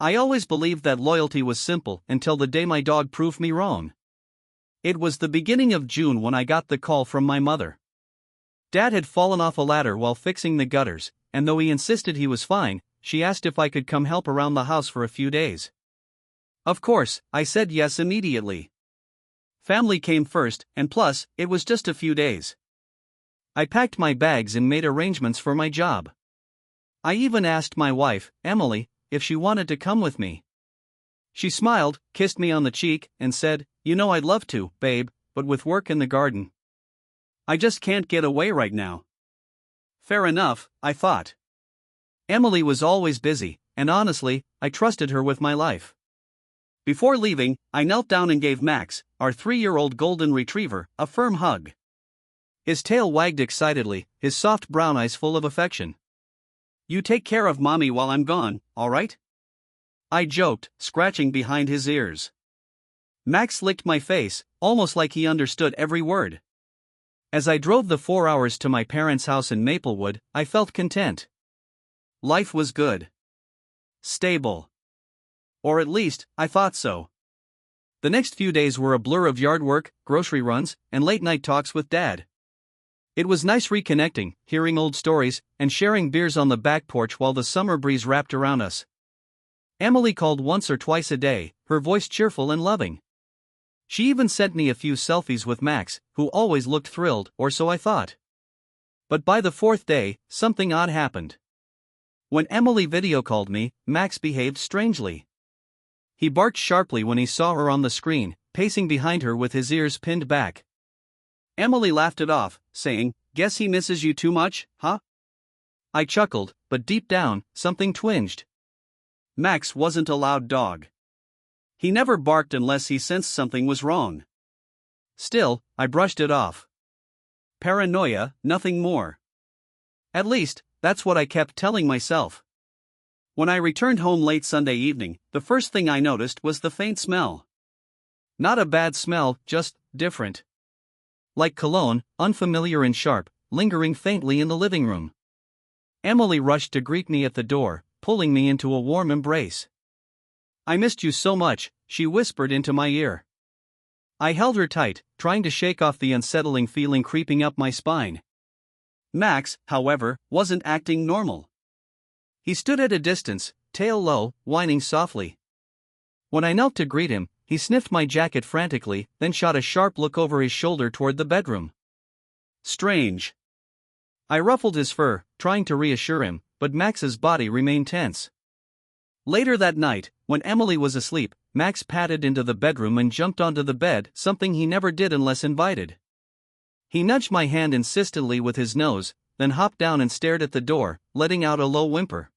I always believed that loyalty was simple until the day my dog proved me wrong. It was the beginning of June when I got the call from my mother. Dad had fallen off a ladder while fixing the gutters, and though he insisted he was fine, she asked if I could come help around the house for a few days. Of course, I said yes immediately. Family came first, and plus, it was just a few days. I packed my bags and made arrangements for my job. I even asked my wife, Emily, if she wanted to come with me. She smiled, kissed me on the cheek, and said, "You know I'd love to, babe, but with work in the garden, I just can't get away right now." Fair enough, I thought. Emily was always busy, and honestly, I trusted her with my life. Before leaving, I knelt down and gave Max, our 3-year-old golden retriever, a firm hug. His tail wagged excitedly, his soft brown eyes full of affection. "You take care of mommy while I'm gone, all right?" I joked, scratching behind his ears. Max licked my face, almost like he understood every word. As I drove the 4 hours to my parents' house in Maplewood, I felt content. Life was good. Stable. Or at least, I thought so. The next few days were a blur of yard work, grocery runs, and late-night talks with Dad. It was nice reconnecting, hearing old stories, and sharing beers on the back porch while the summer breeze wrapped around us. Emily called once or twice a day, her voice cheerful and loving. She even sent me a few selfies with Max, who always looked thrilled, or so I thought. But by the 4th day, something odd happened. When Emily video called me, Max behaved strangely. He barked sharply when he saw her on the screen, pacing behind her with his ears pinned back. Emily laughed it off, saying, "Guess he misses you too much, huh?" I chuckled, but deep down, something twinged. Max wasn't a loud dog. He never barked unless he sensed something was wrong. Still, I brushed it off. Paranoia, nothing more. At least, that's what I kept telling myself. When I returned home late Sunday evening, the first thing I noticed was the faint smell. Not a bad smell, just different. Like cologne, unfamiliar and sharp, lingering faintly in the living room. Emily rushed to greet me at the door, pulling me into a warm embrace. "I missed you so much," she whispered into my ear. I held her tight, trying to shake off the unsettling feeling creeping up my spine. Max, however, wasn't acting normal. He stood at a distance, tail low, whining softly. When I knelt to greet him, he sniffed my jacket frantically, then shot a sharp look over his shoulder toward the bedroom. Strange. I ruffled his fur, trying to reassure him, but Max's body remained tense. Later that night, when Emily was asleep, Max padded into the bedroom and jumped onto the bed, something he never did unless invited. He nudged my hand insistently with his nose, then hopped down and stared at the door, letting out a low whimper.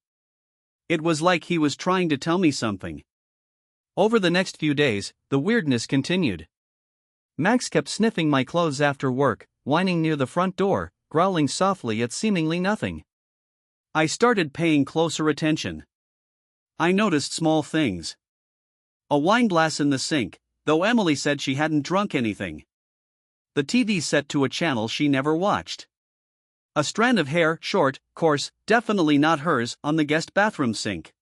It was like he was trying to tell me something. Over the next few days, the weirdness continued. Max kept sniffing my clothes after work, whining near the front door, growling softly at seemingly nothing. I started paying closer attention. I noticed small things. A wine glass in the sink, though Emily said she hadn't drunk anything. The TV set to a channel she never watched. A strand of hair, short, coarse, definitely not hers, on the guest bathroom sink.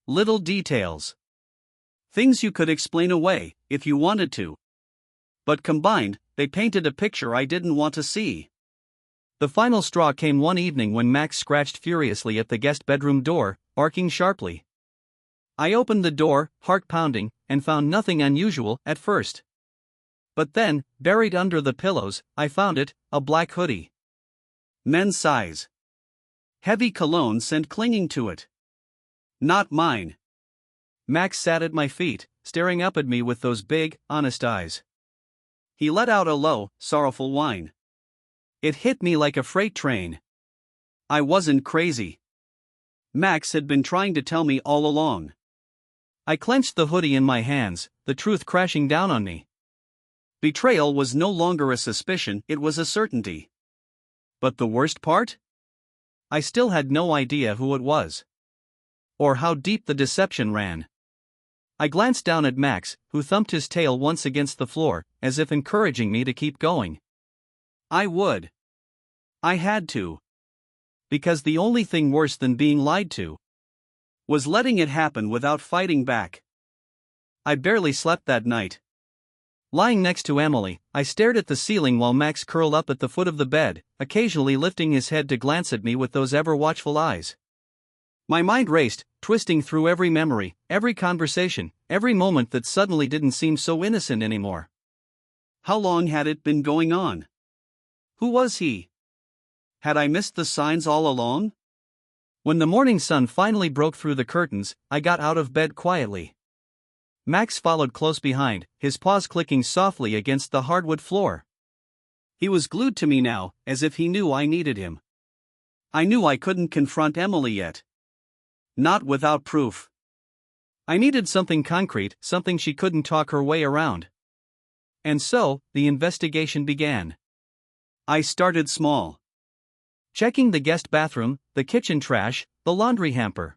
Little details. Things you could explain away, if you wanted to. But combined, they painted a picture I didn't want to see. The final straw came one evening when Max scratched furiously at the guest bedroom door, barking sharply. I opened the door, heart pounding, and found nothing unusual at first. But then, buried under the pillows, I found it, a black hoodie. Men's size. Heavy cologne scent clinging to it. Not mine. Max sat at my feet, staring up at me with those big, honest eyes. He let out a low, sorrowful whine. It hit me like a freight train. I wasn't crazy. Max had been trying to tell me all along. I clenched the hoodie in my hands, the truth crashing down on me. Betrayal was no longer a suspicion, it was a certainty. But the worst part? I still had no idea who it was. Or how deep the deception ran. I glanced down at Max, who thumped his tail once against the floor, as if encouraging me to keep going. I would. I had to. Because the only thing worse than being lied to Was letting it happen without fighting back. I barely slept that night. Lying next to Emily, I stared at the ceiling while Max curled up at the foot of the bed, occasionally lifting his head to glance at me with those ever-watchful eyes. My mind raced, twisting through every memory, every conversation, every moment that suddenly didn't seem so innocent anymore. How long had it been going on? Who was he? Had I missed the signs all along? When the morning sun finally broke through the curtains, I got out of bed quietly. Max followed close behind, his paws clicking softly against the hardwood floor. He was glued to me now, as if he knew I needed him. I knew I couldn't confront Emily yet. Not without proof. I needed something concrete, something she couldn't talk her way around. And so, the investigation began. I started small. Checking the guest bathroom, the kitchen trash, the laundry hamper.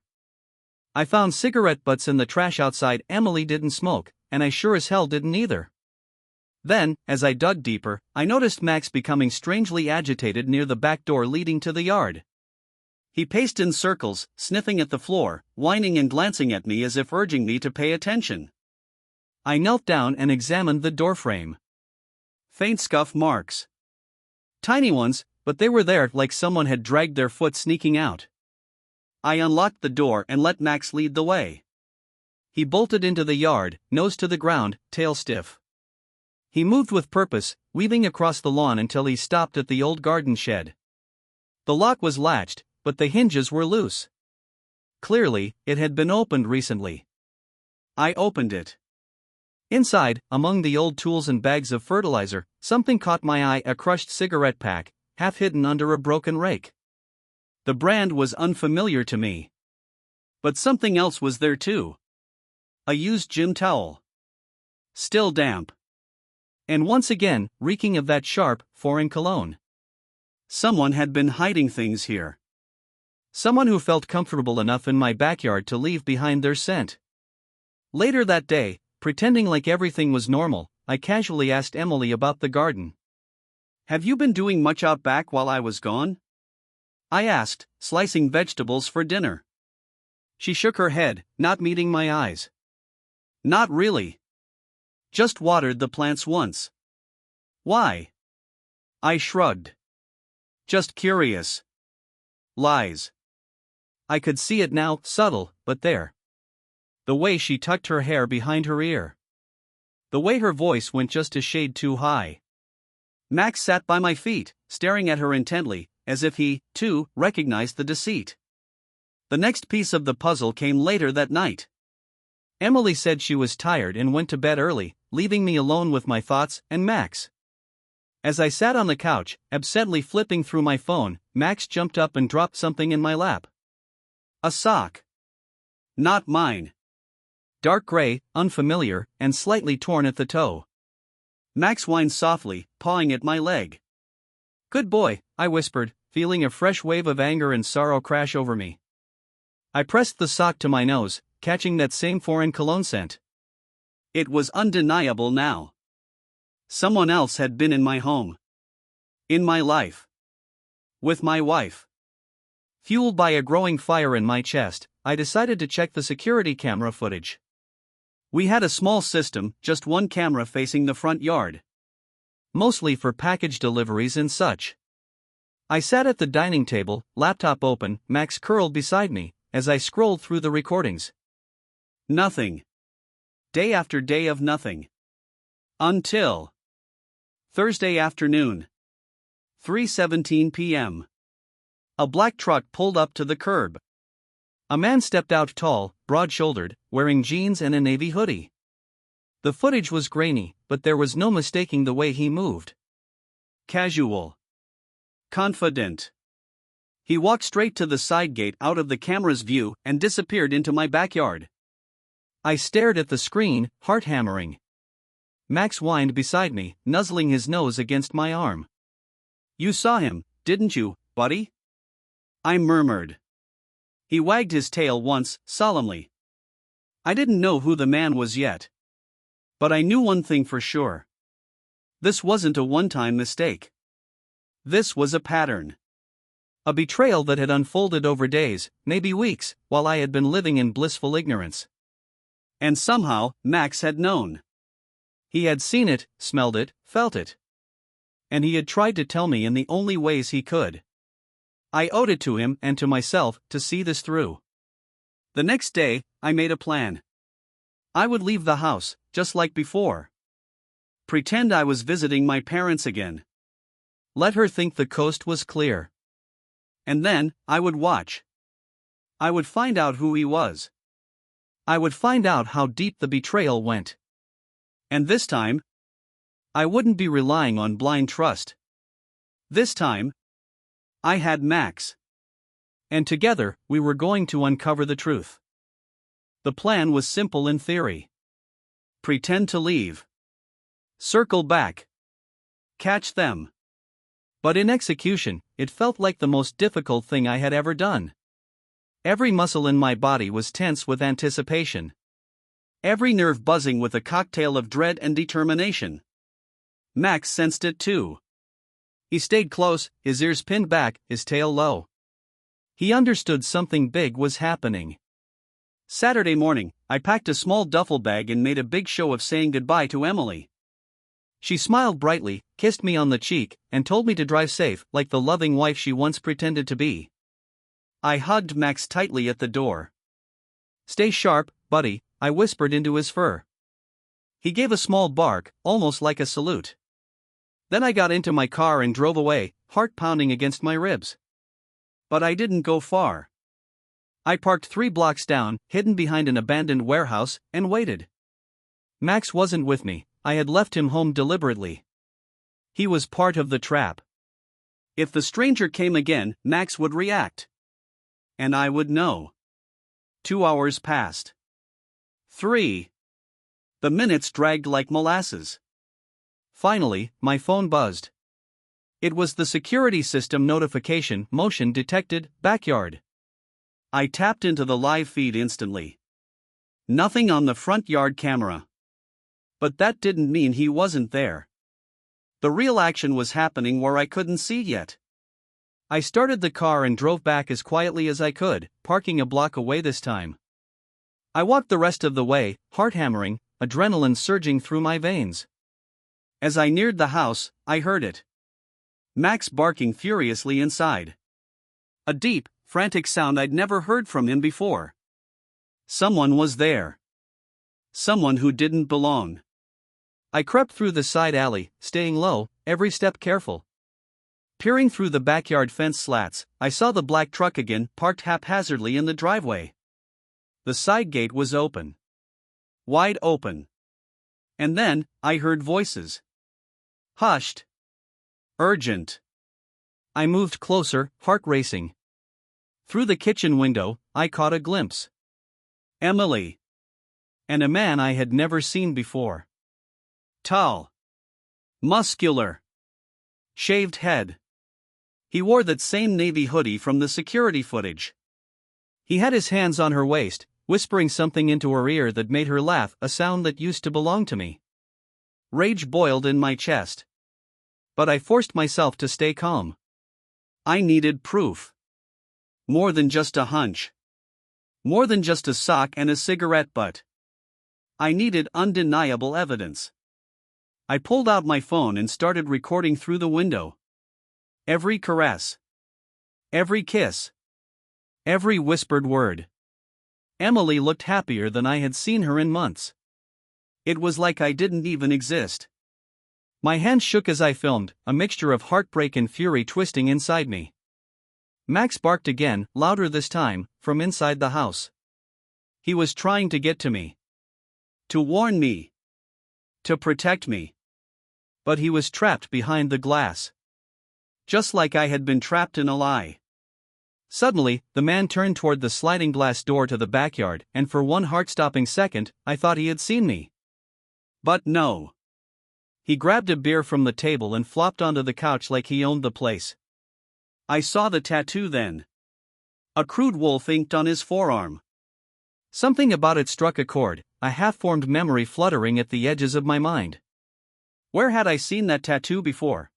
I found cigarette butts in the trash outside. Emily didn't smoke, and I sure as hell didn't either. Then, as I dug deeper, I noticed Max becoming strangely agitated near the back door leading to the yard. He paced in circles, sniffing at the floor, whining and glancing at me as if urging me to pay attention. I knelt down and examined the doorframe. Faint scuff marks. Tiny ones, but they were there like someone had dragged their foot sneaking out. I unlocked the door and let Max lead the way. He bolted into the yard, nose to the ground, tail stiff. He moved with purpose, weaving across the lawn until he stopped at the old garden shed. The lock was latched, but the hinges were loose. Clearly, it had been opened recently. I opened it. Inside, among the old tools and bags of fertilizer, something caught my eye: a crushed cigarette pack, half hidden under a broken rake. The brand was unfamiliar to me. But something else was there too. A used gym towel. Still damp. And once again, reeking of that sharp, foreign cologne. Someone had been hiding things here. Someone who felt comfortable enough in my backyard to leave behind their scent. Later that day, pretending like everything was normal, I casually asked Emily about the garden. "Have you been doing much out back while I was gone?" I asked, slicing vegetables for dinner. She shook her head, not meeting my eyes. "Not really. Just watered the plants once." "Why?" I shrugged. "Just curious." Lies. I could see it now, subtle, but there. The way she tucked her hair behind her ear. The way her voice went just a shade too high. Max sat by my feet, staring at her intently, as if he, too, recognized the deceit. The next piece of the puzzle came later that night. Emily said she was tired and went to bed early, leaving me alone with my thoughts and Max. As I sat on the couch, absently flipping through my phone, Max jumped up and dropped something in my lap. A sock. Not mine. Dark gray, unfamiliar, and slightly torn at the toe. Max whined softly, pawing at my leg. "Good boy," I whispered, feeling a fresh wave of anger and sorrow crash over me. I pressed the sock to my nose, catching that same foreign cologne scent. It was undeniable now. Someone else had been in my home. In my life. With my wife. Fueled by a growing fire in my chest, I decided to check the security camera footage. We had a small system, just one camera facing the front yard. Mostly for package deliveries and such. I sat at the dining table, laptop open, Max curled beside me, as I scrolled through the recordings. Nothing. Day after day of nothing. Until Thursday afternoon. 3:17 p.m. A black truck pulled up to the curb. A man stepped out, tall, broad-shouldered, wearing jeans and a navy hoodie. The footage was grainy, but there was no mistaking the way he moved. Casual. Confident. He walked straight to the side gate out of the camera's view and disappeared into my backyard. I stared at the screen, heart hammering. Max whined beside me, nuzzling his nose against my arm. "You saw him, didn't you, buddy?" I murmured. He wagged his tail once, solemnly. I didn't know who the man was yet. But I knew one thing for sure. This wasn't a one-time mistake. This was a pattern. A betrayal that had unfolded over days, maybe weeks, while I had been living in blissful ignorance. And somehow, Max had known. He had seen it, smelled it, felt it. And he had tried to tell me in the only ways he could. I owed it to him and to myself to see this through. The next day, I made a plan. I would leave the house, just like before. Pretend I was visiting my parents again. Let her think the coast was clear. And then, I would watch. I would find out who he was. I would find out how deep the betrayal went. And this time, I wouldn't be relying on blind trust. This time, I had Max. And together, we were going to uncover the truth. The plan was simple in theory. Pretend to leave. Circle back. Catch them. But in execution, it felt like the most difficult thing I had ever done. Every muscle in my body was tense with anticipation. Every nerve buzzing with a cocktail of dread and determination. Max sensed it too. He stayed close, his ears pinned back, his tail low. He understood something big was happening. Saturday morning, I packed a small duffel bag and made a big show of saying goodbye to Emily. She smiled brightly, kissed me on the cheek, and told me to drive safe, like the loving wife she once pretended to be. I hugged Max tightly at the door. "Stay sharp, buddy," I whispered into his fur. He gave a small bark, almost like a salute. Then I got into my car and drove away, heart pounding against my ribs. But I didn't go far. I parked 3 blocks down, hidden behind an abandoned warehouse, and waited. Max wasn't with me. I had left him home deliberately. He was part of the trap. If the stranger came again, Max would react. And I would know. 2 hours passed. 3. The minutes dragged like molasses. Finally, my phone buzzed. It was the security system notification, motion detected, backyard. I tapped into the live feed instantly. Nothing on the front yard camera. But that didn't mean he wasn't there. The real action was happening where I couldn't see yet. I started the car and drove back as quietly as I could, parking a block away this time. I walked the rest of the way, heart hammering, adrenaline surging through my veins. As I neared the house, I heard it. Max barking furiously inside. A deep, frantic sound I'd never heard from him before. Someone was there. Someone who didn't belong. I crept through the side alley, staying low, every step careful. Peering through the backyard fence slats, I saw the black truck again, parked haphazardly in the driveway. The side gate was open. Wide open. And then, I heard voices. Hushed. Urgent. I moved closer, heart racing. Through the kitchen window, I caught a glimpse. Emily. And a man I had never seen before. Tall. Muscular. Shaved head. He wore that same navy hoodie from the security footage. He had his hands on her waist, whispering something into her ear that made her laugh, a sound that used to belong to me. Rage boiled in my chest. But I forced myself to stay calm. I needed proof. More than just a hunch. More than just a sock and a cigarette butt. I needed undeniable evidence. I pulled out my phone and started recording through the window. Every caress. Every kiss. Every whispered word. Emily looked happier than I had seen her in months. It was like I didn't even exist. My hands shook as I filmed, a mixture of heartbreak and fury twisting inside me. Max barked again, louder this time, from inside the house. He was trying to get to me. To warn me. To protect me. But he was trapped behind the glass. Just like I had been trapped in a lie. Suddenly, the man turned toward the sliding glass door to the backyard, and for one heart-stopping second, I thought he had seen me. But no. He grabbed a beer from the table and flopped onto the couch like he owned the place. I saw the tattoo then. A crude wolf inked on his forearm. Something about it struck a chord, a half-formed memory fluttering at the edges of my mind. Where had I seen that tattoo before?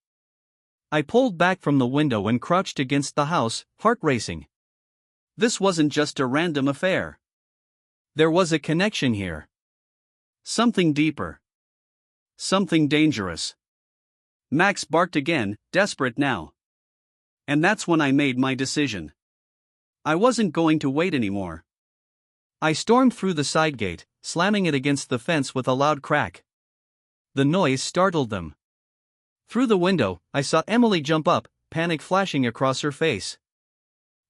I pulled back from the window and crouched against the house, heart racing. This wasn't just a random affair. There was a connection here. Something deeper. Something dangerous. Max barked again, desperate now. And that's when I made my decision. I wasn't going to wait anymore. I stormed through the side gate, slamming it against the fence with a loud crack. The noise startled them. Through the window, I saw Emily jump up, panic flashing across her face.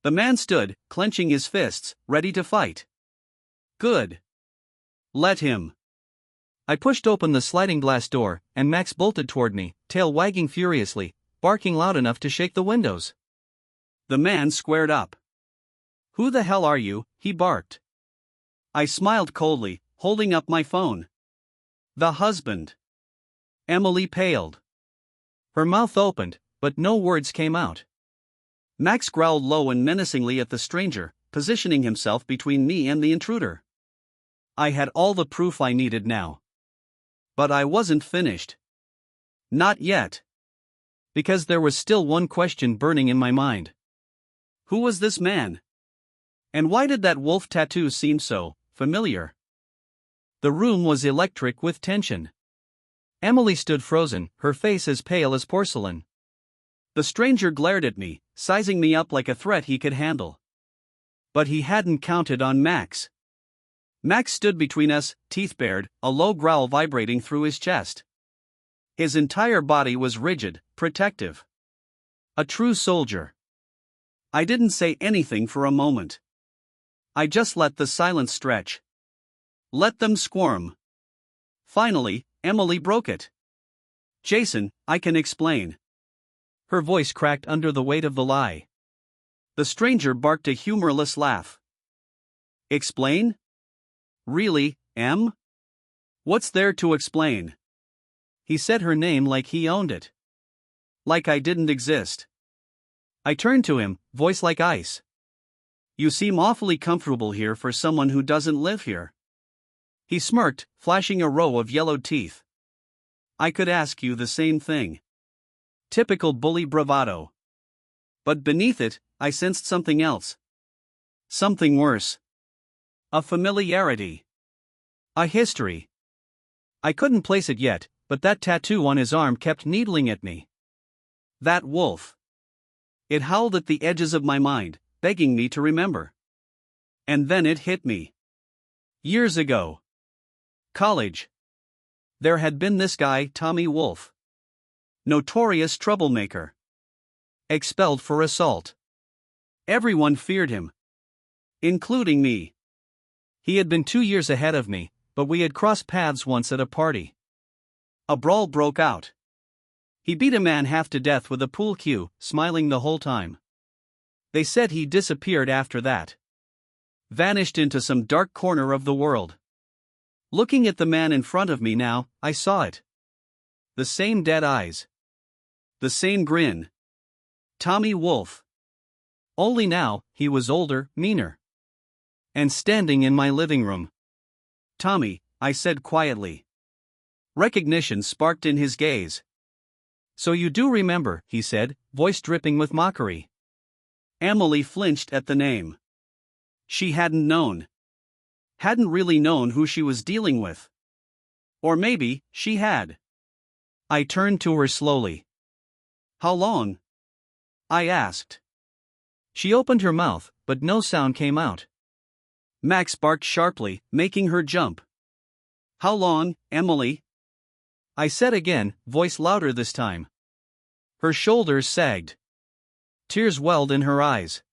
The man stood, clenching his fists, ready to fight. Good. Let him. I pushed open the sliding glass door, and Max bolted toward me, tail wagging furiously, barking loud enough to shake the windows. The man squared up. "Who the hell are you?" he barked. I smiled coldly, holding up my phone. The husband. Emily paled. Her mouth opened, but no words came out. Max growled low and menacingly at the stranger, positioning himself between me and the intruder. I had all the proof I needed now. But I wasn't finished. Not yet. Because there was still one question burning in my mind. Who was this man? And why did that wolf tattoo seem so familiar? The room was electric with tension. Emily stood frozen, her face as pale as porcelain. The stranger glared at me, sizing me up like a threat he could handle. But he hadn't counted on Max. Max stood between us, teeth bared, a low growl vibrating through his chest. His entire body was rigid, protective. A true soldier. I didn't say anything for a moment. I just let the silence stretch. Let them squirm. Finally, Emily broke it. "Jason, I can explain." Her voice cracked under the weight of the lie. The stranger barked a humorless laugh. "Explain? Really, Em? What's there to explain?" He said her name like he owned it. Like I didn't exist. I turned to him, voice like ice. "You seem awfully comfortable here for someone who doesn't live here." He smirked, flashing a row of yellowed teeth. "I could ask you the same thing." Typical bully bravado. But beneath it, I sensed something else. Something worse. A familiarity. A history. I couldn't place it yet, but that tattoo on his arm kept needling at me. That wolf. It howled at the edges of my mind, begging me to remember. And then it hit me. Years ago. College. There had been this guy, Tommy Wolfe. Notorious troublemaker. Expelled for assault. Everyone feared him. Including me. He had been 2 years ahead of me, but we had crossed paths once at a party. A brawl broke out. He beat a man half to death with a pool cue, smiling the whole time. They said he disappeared after that. Vanished into some dark corner of the world. Looking at the man in front of me now, I saw it. The same dead eyes. The same grin. Tommy Wolfe. Only now, he was older, meaner. And standing in my living room. "Tommy," I said quietly. Recognition sparked in his gaze. "So you do remember," he said, voice dripping with mockery. Emily flinched at the name. She hadn't known. Hadn't really known who she was dealing with. Or maybe, she had. I turned to her slowly. "How long?" I asked. She opened her mouth, but no sound came out. Max barked sharply, making her jump. "How long, Emily?" I said again, voice louder this time. Her shoulders sagged. Tears welled in her eyes.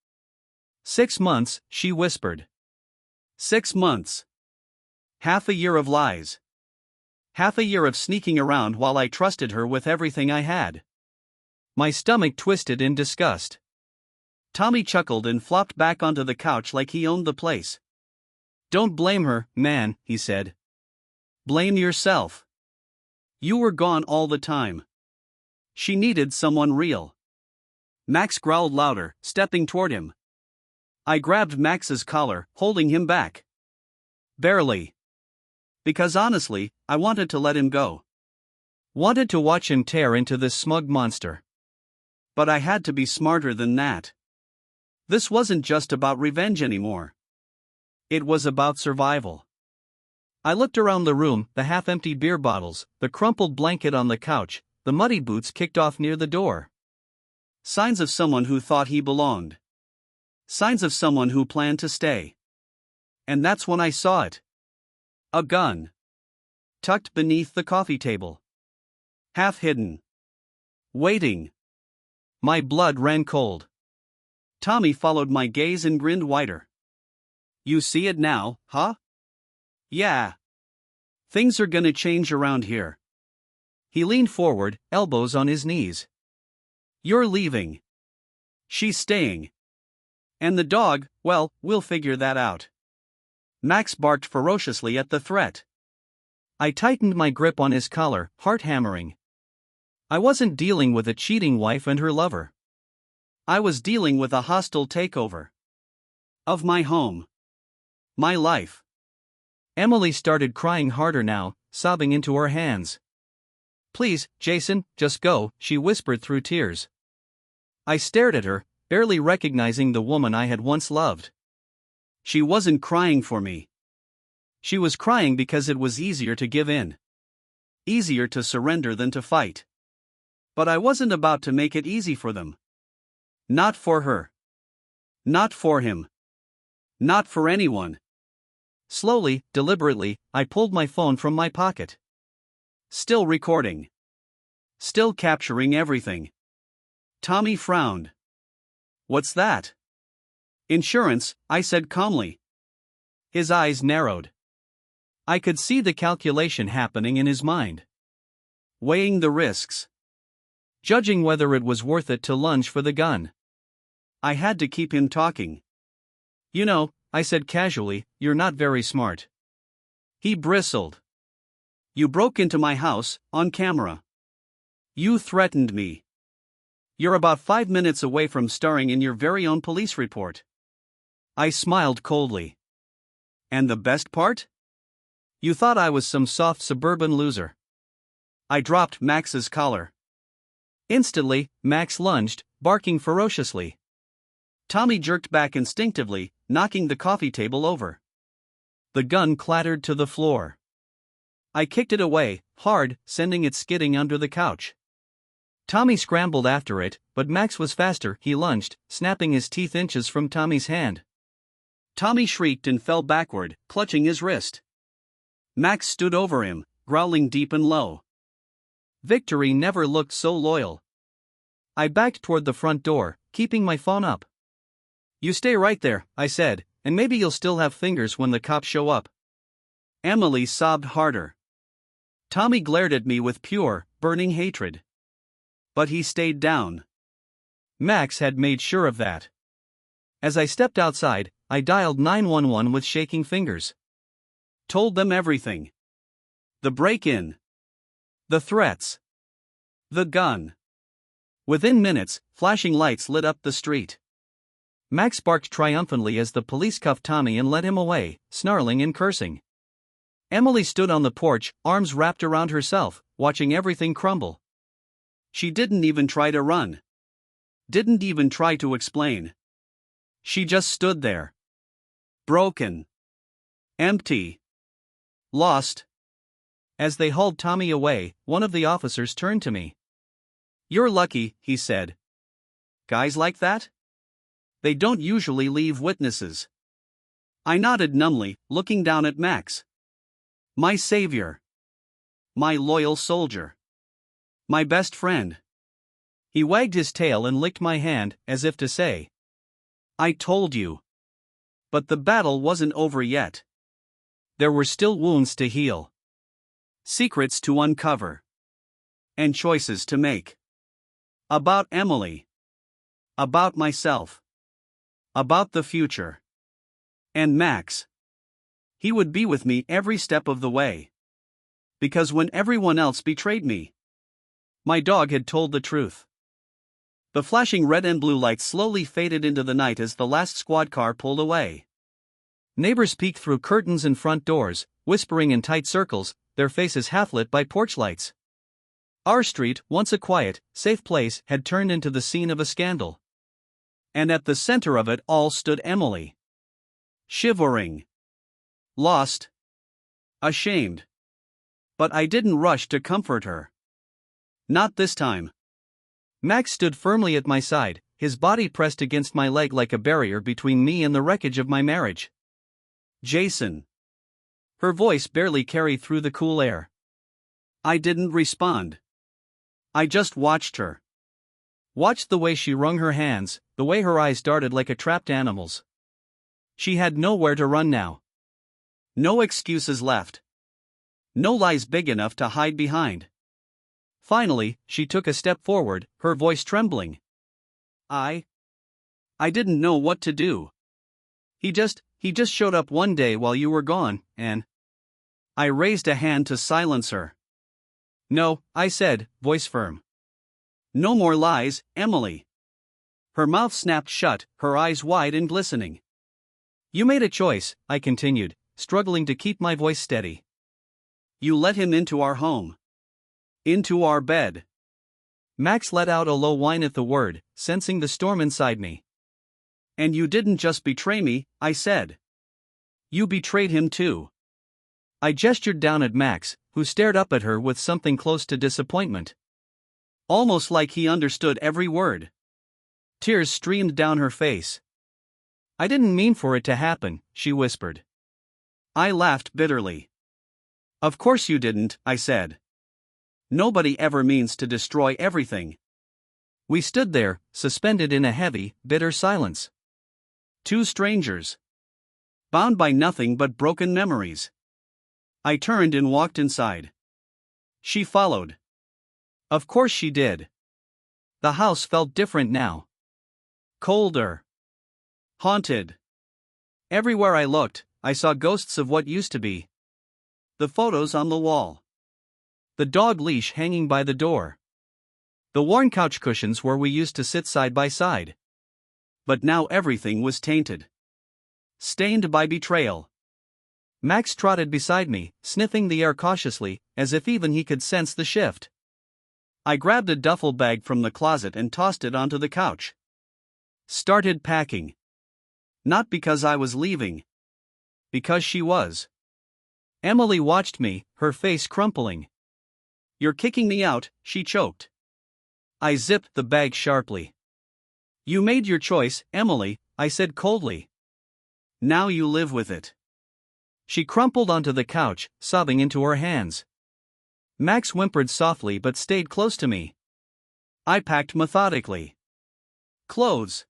6 months, she whispered. 6 months. Half a year of lies. Half a year of sneaking around while I trusted her with everything I had. My stomach twisted in disgust. Tommy chuckled and flopped back onto the couch like he owned the place. "Don't blame her, man," he said. "Blame yourself. You were gone all the time. She needed someone real." Max growled louder, stepping toward him. I grabbed Max's collar, holding him back. Barely. Because honestly, I wanted to let him go. Wanted to watch him tear into this smug monster. But I had to be smarter than that. This wasn't just about revenge anymore. It was about survival. I looked around the room, the half-empty beer bottles, the crumpled blanket on the couch, the muddy boots kicked off near the door. Signs of someone who thought he belonged. Signs of someone who planned to stay. And that's when I saw it. A gun. Tucked beneath the coffee table. Half hidden. Waiting. My blood ran cold. Tommy followed my gaze and grinned wider. You see it now, huh? Yeah. Things are gonna change around here. He leaned forward, elbows on his knees. You're leaving. She's staying. And the dog, well, we'll figure that out. Max barked ferociously at the threat. I tightened my grip on his collar, heart hammering. I wasn't dealing with a cheating wife and her lover. I was dealing with a hostile takeover. Of my home. My life. Emily started crying harder now, sobbing into her hands. Please, Jason, just go, she whispered through tears. I stared at her, barely recognizing the woman I had once loved. She wasn't crying for me. She was crying because it was easier to give in. Easier to surrender than to fight. But I wasn't about to make it easy for them. Not for her. Not for him. Not for anyone. Slowly, deliberately, I pulled my phone from my pocket. Still recording. Still capturing everything. Tommy frowned. What's that? Insurance, I said calmly. His eyes narrowed. I could see the calculation happening in his mind. Weighing the risks. Judging whether it was worth it to lunge for the gun. I had to keep him talking. You know, I said casually, you're not very smart. He bristled. You broke into my house, on camera. You threatened me. You're about 5 minutes away from starring in your very own police report. I smiled coldly. And the best part? You thought I was some soft suburban loser. I dropped Max's collar. Instantly, Max lunged, barking ferociously. Tommy jerked back instinctively, knocking the coffee table over. The gun clattered to the floor. I kicked it away, hard, sending it skidding under the couch. Tommy scrambled after it, but Max was faster. He lunged, snapping his teeth inches from Tommy's hand. Tommy shrieked and fell backward, clutching his wrist. Max stood over him, growling deep and low. Victory never looked so loyal. I backed toward the front door, keeping my phone up. You stay right there, I said, and maybe you'll still have fingers when the cops show up. Emily sobbed harder. Tommy glared at me with pure, burning hatred. But he stayed down. Max had made sure of that. As I stepped outside, I dialed 911 with shaking fingers. Told them everything. The break-in. The threats. The gun. Within minutes, flashing lights lit up the street. Max barked triumphantly as the police cuffed Tommy and led him away, snarling and cursing. Emily stood on the porch, arms wrapped around herself, watching everything crumble. She didn't even try to run. Didn't even try to explain. She just stood there. Broken. Empty. Lost. As they hauled Tommy away, one of the officers turned to me. You're lucky, he said. Guys like that? They don't usually leave witnesses. I nodded numbly, looking down at Max. My savior. My loyal soldier. My best friend. He wagged his tail and licked my hand, as if to say, I told you. But the battle wasn't over yet. There were still wounds to heal. Secrets to uncover. And choices to make. About Emily. About myself. About the future. And Max. He would be with me every step of the way. Because when everyone else betrayed me, my dog had told the truth. The flashing red and blue lights slowly faded into the night as the last squad car pulled away. Neighbors peeked through curtains and front doors, whispering in tight circles, their faces half lit by porch lights. Our street, once a quiet, safe place, had turned into the scene of a scandal. And at the center of it all stood Emily. Shivering. Lost. Ashamed. But I didn't rush to comfort her. Not this time. Max stood firmly at my side, his body pressed against my leg like a barrier between me and the wreckage of my marriage. Jason. Her voice barely carried through the cool air. I didn't respond. I just watched her. Watched the way she wrung her hands, the way her eyes darted like a trapped animal's. She had nowhere to run now. No excuses left. No lies big enough to hide behind. Finally, she took a step forward, her voice trembling. I didn't know what to do. He just showed up one day while you were gone, and I raised a hand to silence her. No, I said, voice firm. No more lies, Emily. Her mouth snapped shut, her eyes wide and glistening. You made a choice, I continued, struggling to keep my voice steady. You let him into our home. Into our bed. Max let out a low whine at the word, sensing the storm inside me. And you didn't just betray me, I said. You betrayed him too. I gestured down at Max, who stared up at her with something close to disappointment. Almost like he understood every word. Tears streamed down her face. I didn't mean for it to happen, she whispered. I laughed bitterly. Of course you didn't, I said. Nobody ever means to destroy everything. We stood there, suspended in a heavy, bitter silence. Two strangers. Bound by nothing but broken memories. I turned and walked inside. She followed. Of course she did. The house felt different now. Colder. Haunted. Everywhere I looked, I saw ghosts of what used to be. The photos on the wall. The dog leash hanging by the door. The worn couch cushions where we used to sit side by side. But now everything was tainted. Stained by betrayal. Max trotted beside me, sniffing the air cautiously, as if even he could sense the shift. I grabbed a duffel bag from the closet and tossed it onto the couch. Started packing. Not because I was leaving. Because she was. Emily watched me, her face crumpling. You're kicking me out, she choked. I zipped the bag sharply. You made your choice, Emily, I said coldly. Now you live with it. She crumpled onto the couch, sobbing into her hands. Max whimpered softly but stayed close to me. I packed methodically. Clothes.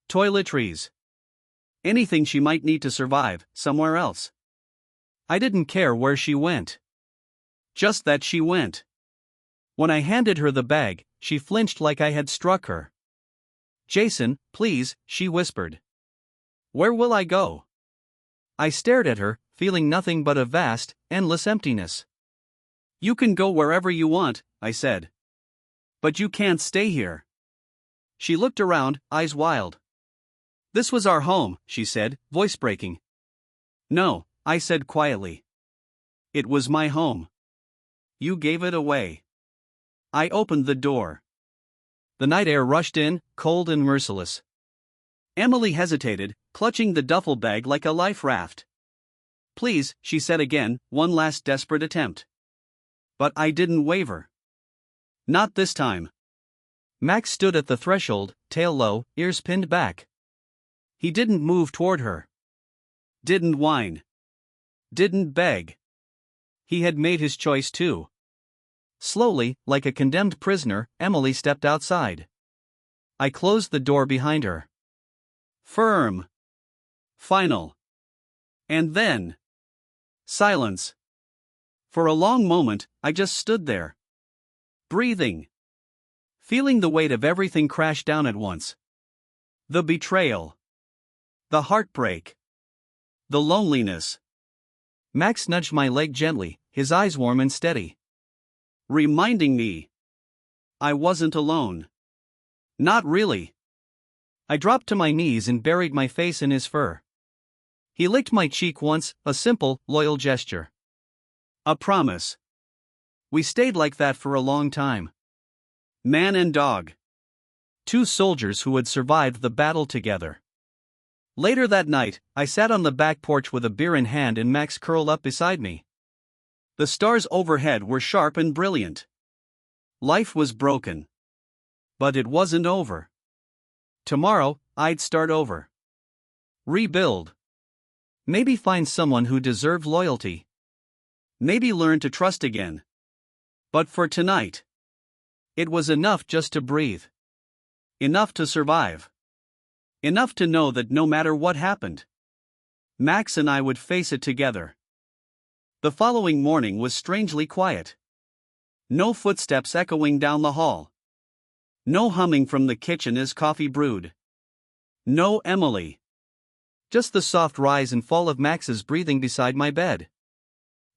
Toiletries. Anything she might need to survive, somewhere else. I didn't care where she went. Just that she went. When I handed her the bag, she flinched like I had struck her. Jason, please, she whispered. Where will I go? I stared at her, feeling nothing but a vast, endless emptiness. You can go wherever you want, I said. But you can't stay here. She looked around, eyes wild. This was our home, she said, voice breaking. No, I said quietly. It was my home. You gave it away. I opened the door. The night air rushed in, cold and merciless. Emily hesitated, clutching the duffel bag like a life raft. Please, she said again, one last desperate attempt. But I didn't waver. Not this time. Max stood at the threshold, tail low, ears pinned back. He didn't move toward her. Didn't whine. Didn't beg. He had made his choice too. Slowly, like a condemned prisoner, Emily stepped outside. I closed the door behind her. Firm. Final. And then. Silence. For a long moment, I just stood there. Breathing. Feeling the weight of everything crash down at once. The betrayal. The heartbreak. The loneliness. Max nudged my leg gently, his eyes warm and steady. Reminding me. I wasn't alone. Not really. I dropped to my knees and buried my face in his fur. He licked my cheek once, a simple, loyal gesture. A promise. We stayed like that for a long time. Man and dog. Two soldiers who had survived the battle together. Later that night, I sat on the back porch with a beer in hand and Max curled up beside me. The stars overhead were sharp and brilliant. Life was broken. But it wasn't over. Tomorrow, I'd start over. Rebuild. Maybe find someone who deserved loyalty. Maybe learn to trust again. But for tonight, it was enough just to breathe. Enough to survive. Enough to know that no matter what happened, Max and I would face it together. The following morning was strangely quiet. No footsteps echoing down the hall. No humming from the kitchen as coffee brewed. No Emily. Just the soft rise and fall of Max's breathing beside my bed.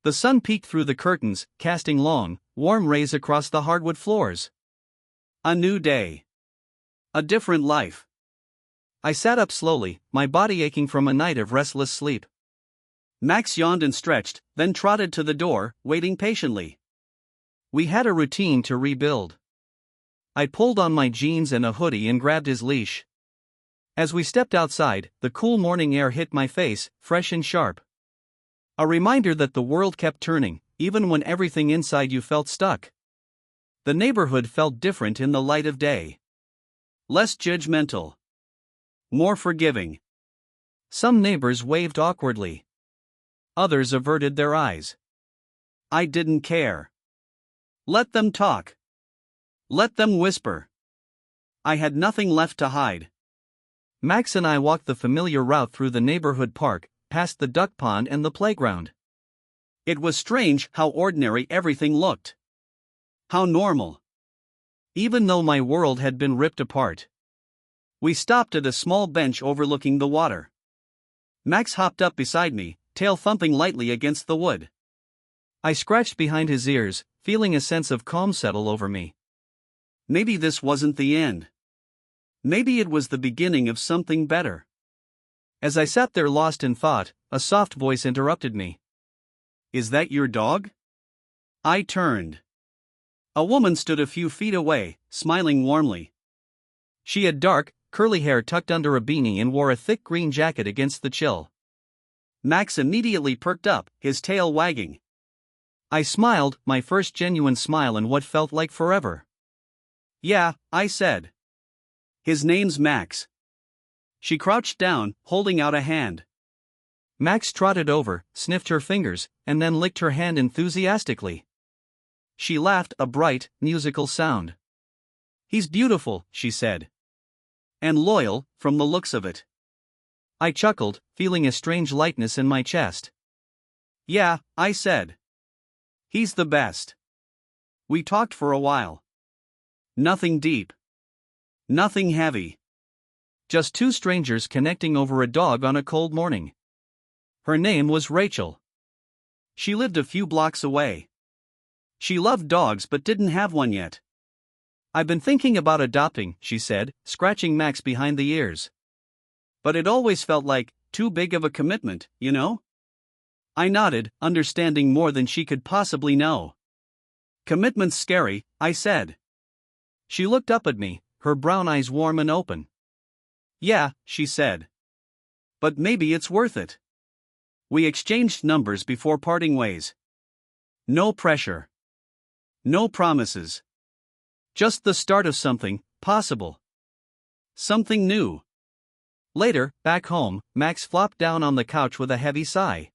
The sun peeked through the curtains, casting long, warm rays across the hardwood floors. A new day. A different life. I sat up slowly, my body aching from a night of restless sleep. Max yawned and stretched, then trotted to the door, waiting patiently. We had a routine to rebuild. I pulled on my jeans and a hoodie and grabbed his leash. As we stepped outside, the cool morning air hit my face, fresh and sharp. A reminder that the world kept turning, even when everything inside you felt stuck. The neighborhood felt different in the light of day. Less judgmental. More forgiving. Some neighbors waved awkwardly. Others averted their eyes. I didn't care. Let them talk. Let them whisper. I had nothing left to hide. Max and I walked the familiar route through the neighborhood park, past the duck pond and the playground. It was strange how ordinary everything looked. How normal. Even though my world had been ripped apart. We stopped at a small bench overlooking the water. Max hopped up beside me, tail thumping lightly against the wood. I scratched behind his ears, feeling a sense of calm settle over me. Maybe this wasn't the end. Maybe it was the beginning of something better. As I sat there lost in thought, a soft voice interrupted me. Is that your dog? I turned. A woman stood a few feet away, smiling warmly. She had dark, curly hair tucked under a beanie and wore a thick green jacket against the chill. Max immediately perked up, his tail wagging. I smiled, my first genuine smile in what felt like forever. Yeah, I said. His name's Max. She crouched down, holding out a hand. Max trotted over, sniffed her fingers, and then licked her hand enthusiastically. She laughed, a bright, musical sound. He's beautiful, she said. And loyal, from the looks of it. I chuckled, feeling a strange lightness in my chest. Yeah, I said. He's the best. We talked for a while. Nothing deep. Nothing heavy. Just two strangers connecting over a dog on a cold morning. Her name was Rachel. She lived a few blocks away. She loved dogs but didn't have one yet. I've been thinking about adopting, she said, scratching Max behind the ears. But it always felt like too big of a commitment, you know? I nodded, understanding more than she could possibly know. Commitment's scary, I said. She looked up at me, her brown eyes warm and open. Yeah, she said. But maybe it's worth it. We exchanged numbers before parting ways. No pressure. No promises. Just the start of something possible. Something new. Later, back home, Max flopped down on the couch with a heavy sigh.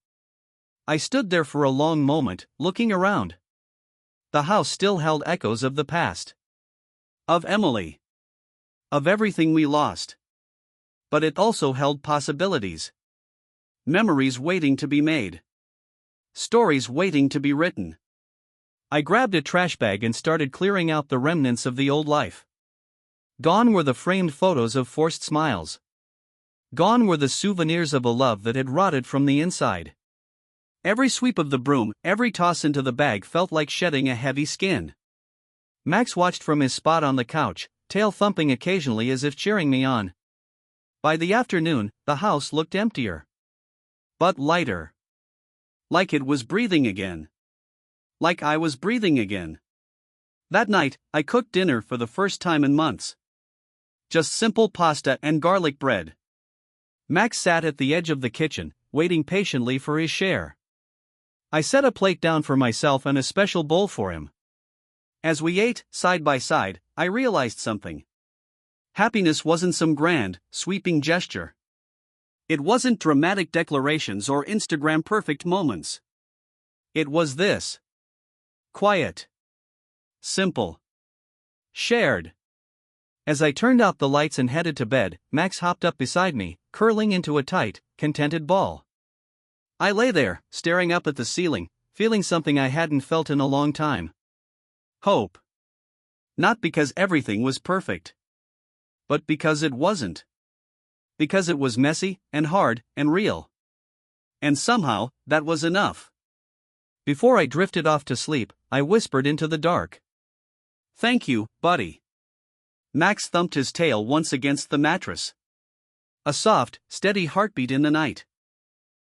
I stood there for a long moment, looking around. The house still held echoes of the past. Of Emily. Of everything we lost. But it also held possibilities. Memories waiting to be made. Stories waiting to be written. I grabbed a trash bag and started clearing out the remnants of the old life. Gone were the framed photos of forced smiles. Gone were the souvenirs of a love that had rotted from the inside. Every sweep of the broom, every toss into the bag felt like shedding a heavy skin. Max watched from his spot on the couch, tail thumping occasionally as if cheering me on. By the afternoon, the house looked emptier. But lighter. Like it was breathing again. Like I was breathing again. That night, I cooked dinner for the first time in months. Just simple pasta and garlic bread. Max sat at the edge of the kitchen, waiting patiently for his share. I set a plate down for myself and a special bowl for him. As we ate, side by side, I realized something. Happiness wasn't some grand, sweeping gesture. It wasn't dramatic declarations or Instagram perfect moments. It was this. Quiet. Simple. Shared. As I turned out the lights and headed to bed, Max hopped up beside me, curling into a tight, contented ball. I lay there, staring up at the ceiling, feeling something I hadn't felt in a long time. Hope. Not because everything was perfect. But because it wasn't. Because it was messy, and hard, and real. And somehow, that was enough. Before I drifted off to sleep, I whispered into the dark. Thank you, buddy. Max thumped his tail once against the mattress. A soft, steady heartbeat in the night.